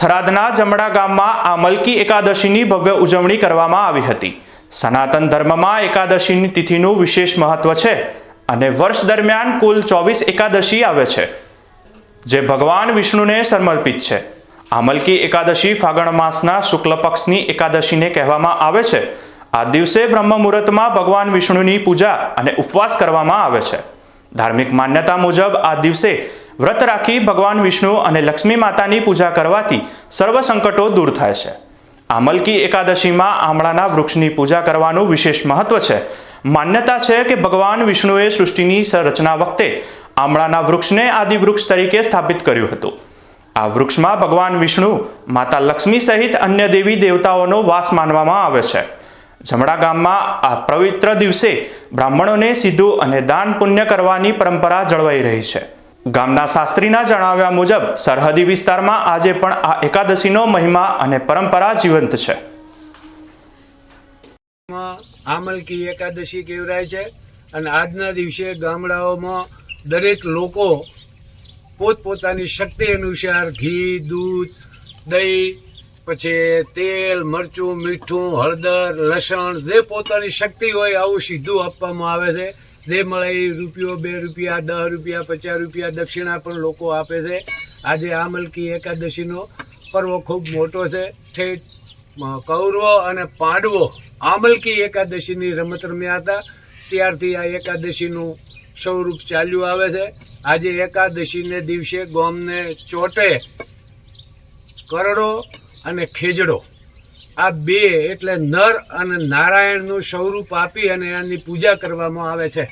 થરાદના જમણા ગામમાં આમલકી એકાદશીની ભવ્ય ઉજવણી કરવામાં આવી હતી। સનાતન ધર્મમાં એકાદશીની તિથિનું વિશેષ મહત્વ છે અને વર્ષ દરમિયાન કુલ 24 એકાદશી આવે છે, જે ભગવાન વિષ્ણુને સમર્પિત છે। આમલકી એકાદશી ફાગણ માસના શુક્લ પક્ષની એકાદશીને કહેવામાં આવે છે। આ દિવસે બ્રહ્મ મુહૂર્તમાં ભગવાન વિષ્ણુની પૂજા અને ઉપવાસ કરવામાં આવે છે। ધાર્મિક માન્યતા મુજબ આ દિવસે વ્રત રાખી ભગવાન વિષ્ણુ અને લક્ષ્મી માતાની પૂજા કરવાથી સર્વ સંકટો દૂર થાય છે। આમલકી એકાદશીમાં આમળાના વૃક્ષની પૂજા કરવાનું વિશેષ મહત્વ છે। માન્યતા છે કે ભગવાન વિષ્ણુએ સૃષ્ટિની રચના વખતે આમળાના વૃક્ષને આદિ વૃક્ષ તરીકે સ્થાપિત કર્યું હતું। આ વૃક્ષમાં ભગવાન વિષ્ણુ, માતા લક્ષ્મી સહિત અન્ય દેવી દેવતાઓનો વાસ માનવામાં આવે છે। જમણા ગામમાં આ પવિત્ર દિવસે બ્રાહ્મણોને સીધું અને દાન પુણ્ય કરવાની પરંપરા જળવાઈ રહી છે। ગામના શાસ્ત્રીના જણાવ્યા મુજબ સરહદી વિસ્તારમાં આજે પણ આ એકાદશીનો મહિમા અને પરંપરા જીવંત છે। આમલકી એકાદશી કહેવાય છે અને આજના દિવસે ગામડાઓમાં દરેક લોકો પોતપોતાની શક્તિ અનુસાર ઘી, દૂધ, દહીં, પછી તેલ, મરચું, મીઠું, હળદર, લસણ જે પોતાની શક્તિ હોય આવું સીધું આપવામાં આવે છે। જે મળે એ રૂપિયો, 2 રૂપિયા, 10 રૂપિયા, 50 રૂપિયા દક્ષિણા પણ લોકો આપે છે। આજે આમલકી એકાદશીનો પર્વ ખૂબ મોટો છે। ઠેઠ કૌરવો અને પાંડવો આમલકી એકાદશીની રમત રમ્યા હતા, ત્યારથી આ એકાદશીનું સ્વરૂપ ચાલ્યું આવે છે। આજે એકાદશીને દિવસે ગામને ચોટે કરડો અને ખેજડો આ બે એટલે નર અને નારાયણનું સ્વરૂપ આપી અને એની પૂજા કરવામાં આવે છે।